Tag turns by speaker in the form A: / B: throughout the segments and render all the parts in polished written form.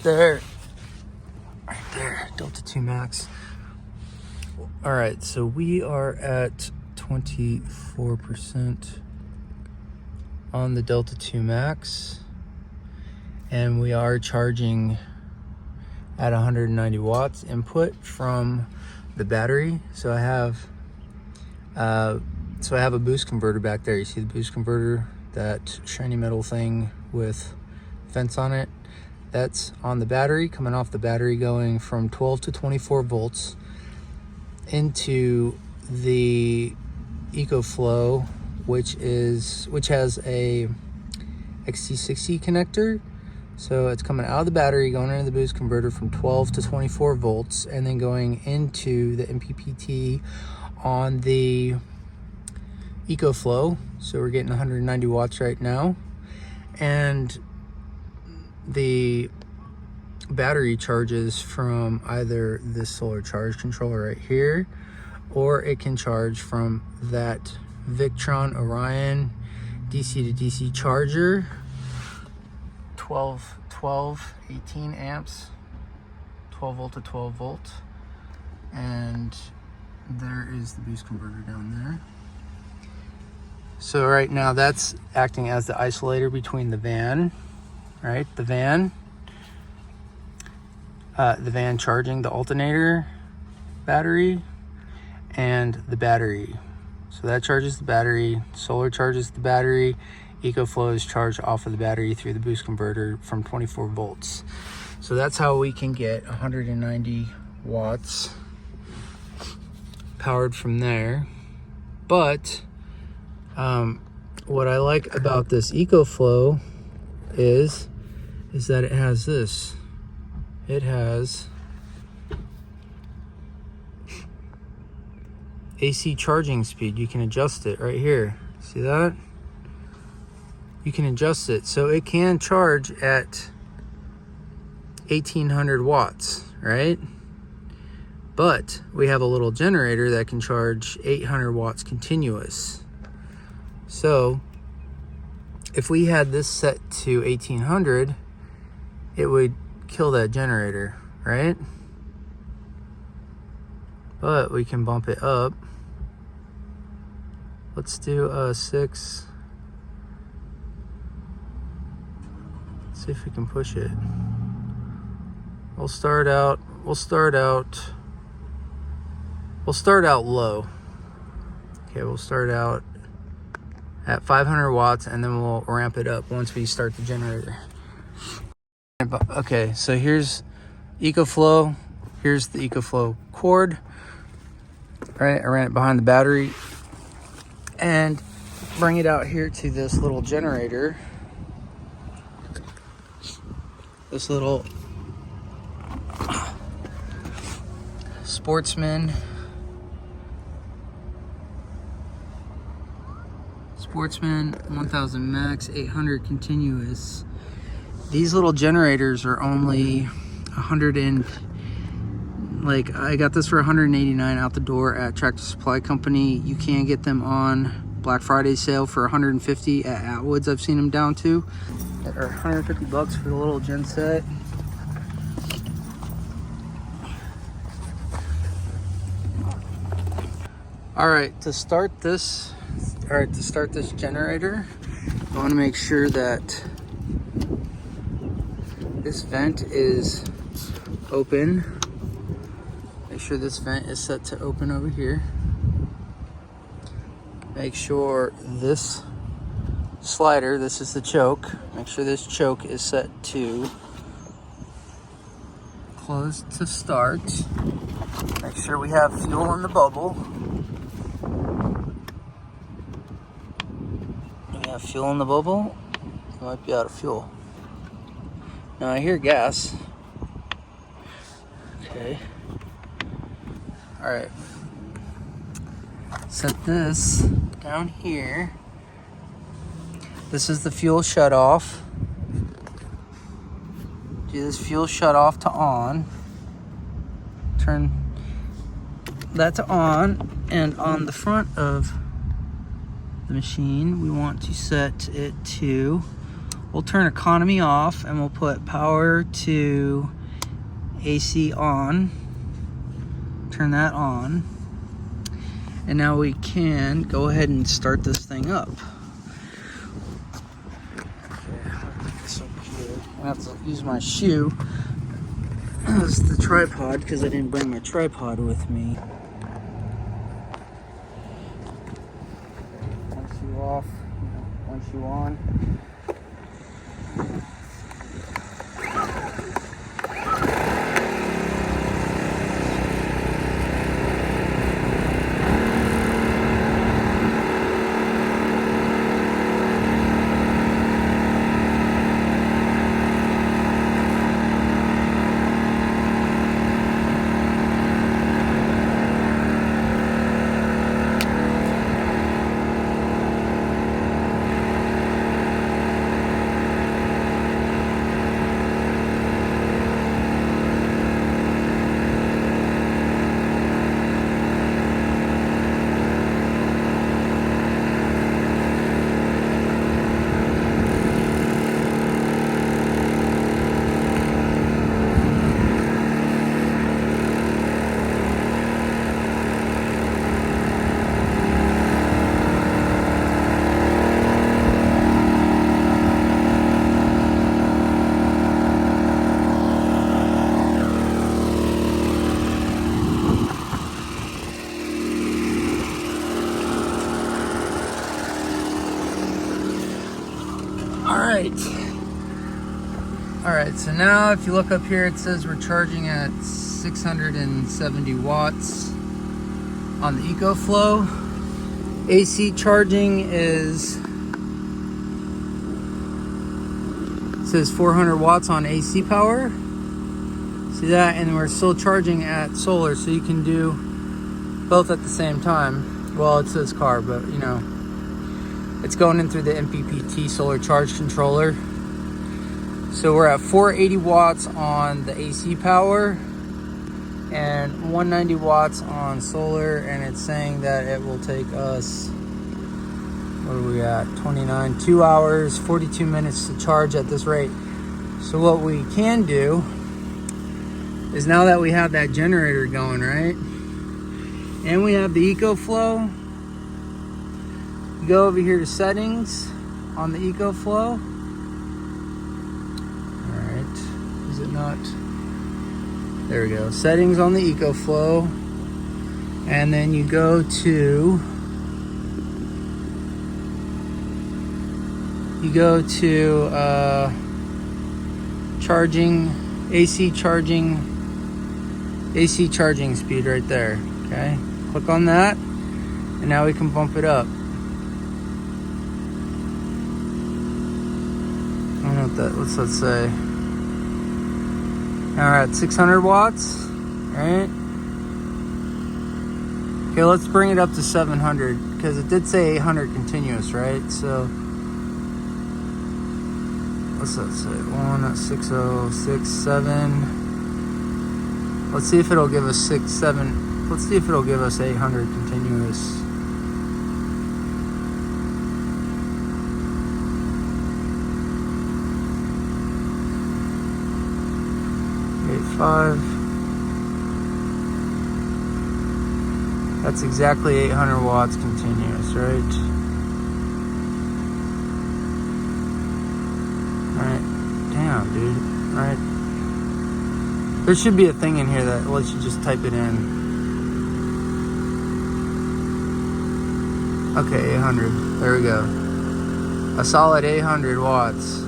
A: there. Right there, Delta 2 Max. All right, so we are at 24% on the Delta 2 Max, and we are charging at 190 watts input from the battery. So I have a boost converter back there. You see the boost converter, that shiny metal thing with fence on it? That's on the battery, coming off the battery, going from 12 to 24 volts into the EcoFlow, which has a XT60 connector. So it's coming out of the battery, going into the boost converter from 12 to 24 volts, and then going into the MPPT on the EcoFlow. So we're getting 190 watts right now. And the battery charges from either this solar charge controller right here, or it can charge from that Victron Orion DC to DC charger, 18 amps, 12 volt to 12 volt. And there is the boost converter down there. So right now that's acting as the isolator between the van, right? The van charging the alternator battery and the battery. So that charges the battery, solar charges the battery, EcoFlow is charged off of the battery through the boost converter from 24 volts. So that's how we can get 190 watts powered from there. But what I like about this EcoFlow is that it has this. It has AC charging speed. You can adjust it right here. See that? You can adjust it. So it can charge at 1800 watts, right? But we have a little generator that can charge 800 watts continuous. So if we had this set to 1800, it would kill that generator, right? But we can bump it up. Let's do a 6. Let's see if we can push it. We'll start out low. Okay, we'll start out at 500 watts, and then we'll ramp it up once we start the generator. Okay, so here's EcoFlow. Here's the EcoFlow cord. All right, I ran it behind the battery and bring it out here to this little generator. This little Sportsman Sportsman 1000 max 800 continuous. These little generators are only 100 and like I got this for 189 out the door at Tractor Supply Company. You can get them on Black Friday sale for 150 at Atwood's. I've seen them down to, or 150 bucks for the little gen set. All right, to start this generator, I want to make sure that this vent is open. Make sure this vent is set to open over here. Make sure this slider, this is the choke, make sure this choke is set to close to start. Make sure we have fuel in the bubble. We have fuel in the bubble. We might be out of fuel. Now I hear gas. Okay. All right. Set this down here. This is the fuel shut off. Do this fuel shut off to on. Turn that to on, and on the front of the machine we want to set it to we'll turn economy off and we'll put power to AC on. Turn that on. And now we can go ahead and start this thing up. Okay, I'll put this over here. I have to use my shoe as the tripod because I didn't bring my tripod with me. One shoe off, one shoe on. Alright, so now if you look up here, it says we're charging at 670 watts on the EcoFlow. AC charging is, it says 400 watts on AC power. See that? And we're still charging at solar, so you can do both at the same time. Well, it says car, but you know, it's going in through the MPPT solar charge controller. So we're at 480 watts on the AC power and 190 watts on solar, and it's saying that it will take us, what are we at, 2 hours, 42 minutes to charge at this rate. So what we can do is, now that we have that generator going, right, and we have the EcoFlow, go over here to settings on the EcoFlow. Is it not? There we go. Settings on the EcoFlow. And then you go to charging, AC charging speed right there. Okay. Click on that. And now we can bump it up. I don't know what that, what's that say? Now we're at 600 watts, right? Okay, let's bring it up to 700 because it did say 800 continuous, right? So, what's that say? 16067. Let's see if it'll give us 7. Let's see if it'll give us 800 continuous. That's exactly 800 watts continuous, right? Right. Damn, dude. Right. There should be a thing in here that lets you just type it in. Okay, 800. There we go. A solid 800 watts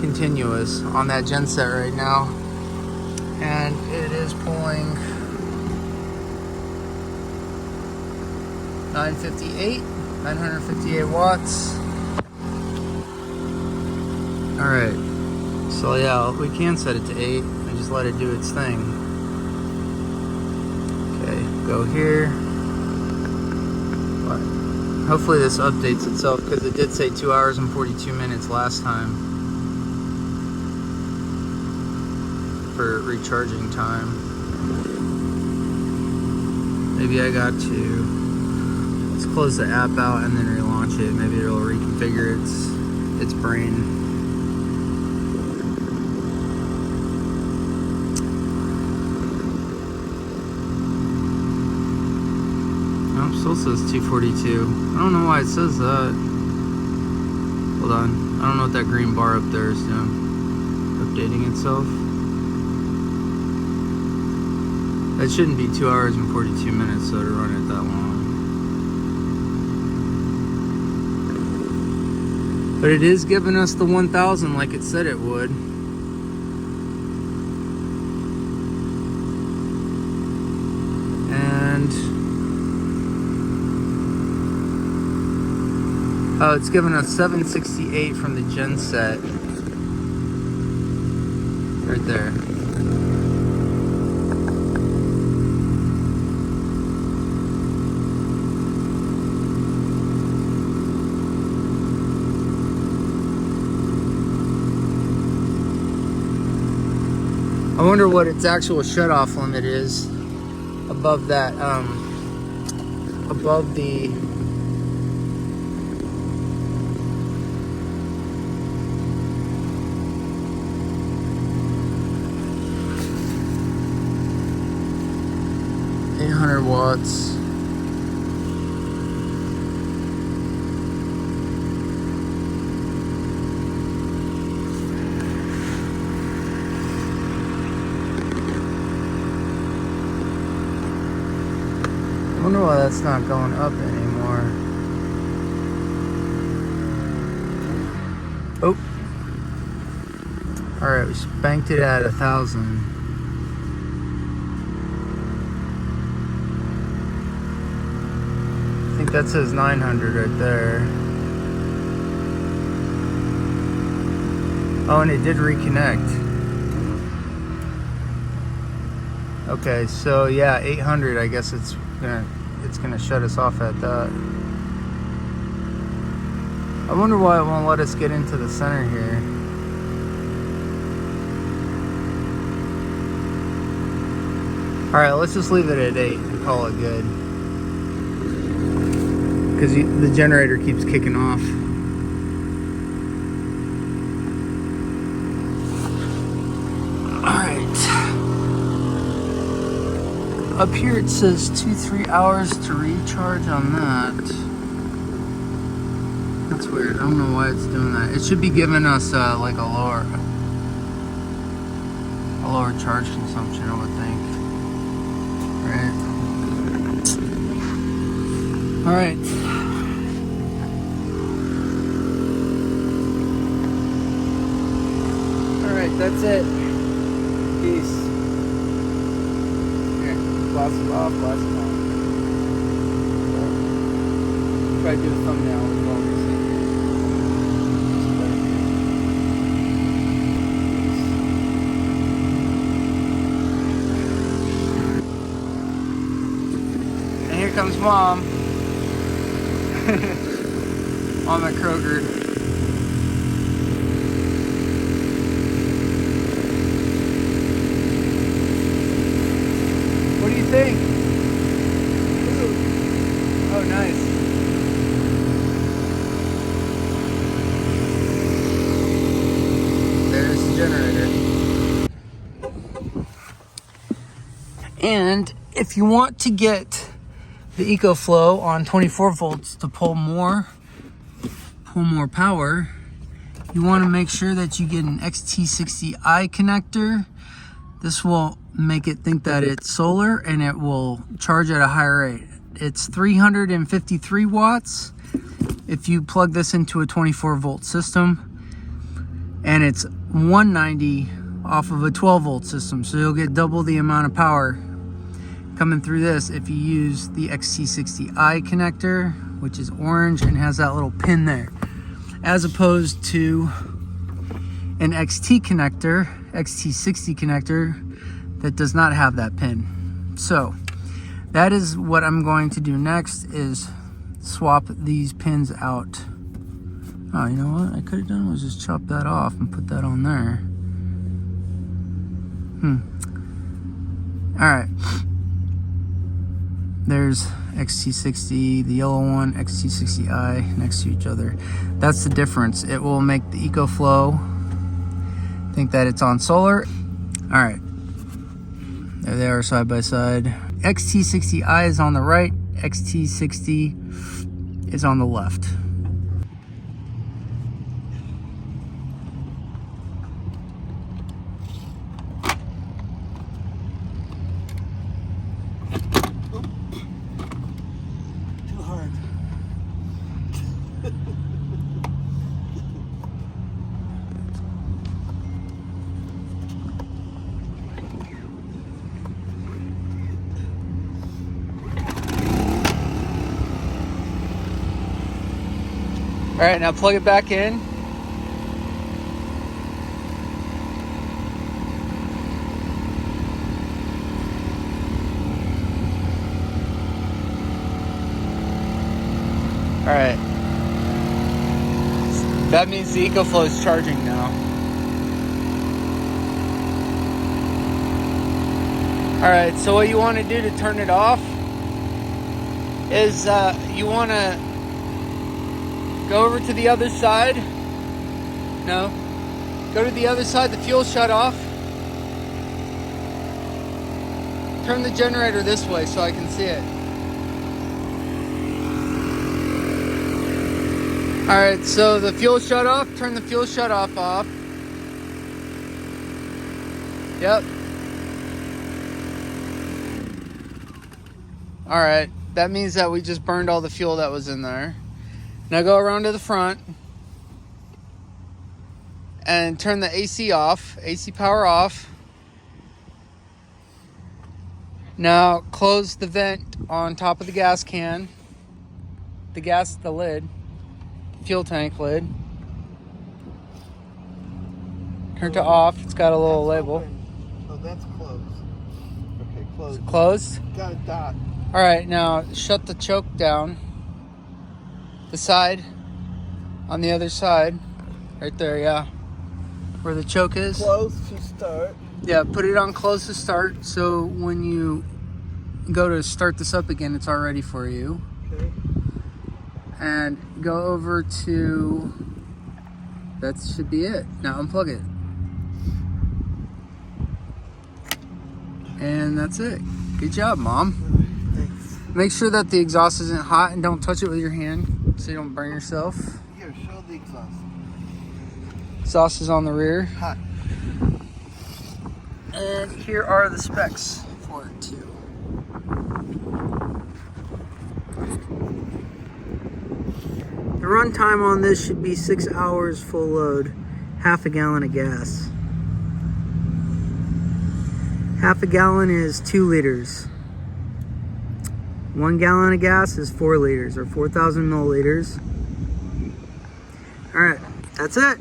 A: continuous on that genset right now. And it is pulling 958 watts. All right, so yeah, we can set it to 8 and just let it do its thing. Okay, go here. But hopefully this updates itself, because it did say 2 hours and 42 minutes last time for recharging time. Maybe I got to, let's close the app out and then relaunch it. Maybe it'll reconfigure its its brain. Oh, still says 242. I don't know why it says that. Hold on. I don't know what that green bar up there is doing. Updating itself. That shouldn't be 2 hours and 42 minutes, so to run it that long. But it is giving us the 1,000 like it said it would. And oh, it's giving us 768 from the gen set. Right there. I wonder what its actual shut-off limit is above that, above the watts. I wonder why that's not going up anymore. Oh. Alright, we spanked it at 1,000. I think that says 900 right there. Oh, and it did reconnect. Okay, so yeah, 800. I guess it's gonna shut us off at that. I wonder why it won't let us get into the center here. All right, let's just leave it at 8 and call it good. Because the generator keeps kicking off. Alright. Up here it says 2-3 hours to recharge on that. That's weird. I don't know why it's doing that. It should be giving us like a lower charge consumption, I would think. Right? Alright. That's it. Peace. Here, blast it off, blast it off. Try to do a thumbnail as well. And here comes Mom. Mom at Kroger. What do you think? Ooh. Oh, nice. There's the generator. And if you want to get the EcoFlow on 24 volts to pull more power, you want to make sure that you get an XT60i connector. This will make it think that it's solar and it will charge at a higher rate. It's 353 watts if you plug this into a 24 volt system, and it's 190 off of a 12 volt system, so you'll get double the amount of power coming through this if you use the XT60i connector, which is orange and has that little pin there, as opposed to an XT connector, XT60 connector, that does not have that pin. So that is what I'm going to do next, is swap these pins out. Oh, you know what I could have done was just chop that off and put that on there. All right. there's XT60, the yellow one, XT60i next to each other. That's the difference. It will make the EcoFlow think that it's on solar. All right, there they are side by side. XT60i is on the right, XT60 is on the left.
B: Too hard.
A: All right, now plug it back in. All right. That means the EcoFlow is charging now. All right, so what you want to do to turn it off is you want to go over to the other side. No. Go to the other side, the fuel shut off. Turn the generator this way so I can see it. Alright, so the fuel shut off, turn the fuel shut off. Yep. Alright, that means that we just burned all the fuel that was in there. Now go around to the front and turn the AC off, AC power off. Now close the vent on top of the gas can, the lid, fuel tank lid. Turn to off, it's got a little label.
B: Oh, that's closed. Okay, closed.
A: Closed?
B: Got a dot.
A: All right, now shut the choke down. The side, on the other side, right there, yeah, where the choke is.
B: Close to start.
A: Yeah, put it on close to start, so when you go to start this up again, it's all ready for you.
B: Okay.
A: And go over to, that should be it. Now unplug it. And that's it. Good job, Mom.
B: Thanks.
A: Make sure that the exhaust isn't hot and don't touch it with your hand so you don't burn yourself.
B: Here, show the exhaust.
A: Exhaust is on the rear.
B: Hot.
A: And here are the specs for it too. The run time on this should be 6 hours full load, half a gallon of gas. Half a gallon is 2 liters. 1 gallon of gas is 4 liters, or 4,000 milliliters. All right, that's it.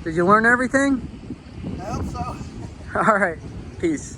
A: Did you learn everything?
B: I hope so.
A: All right, peace.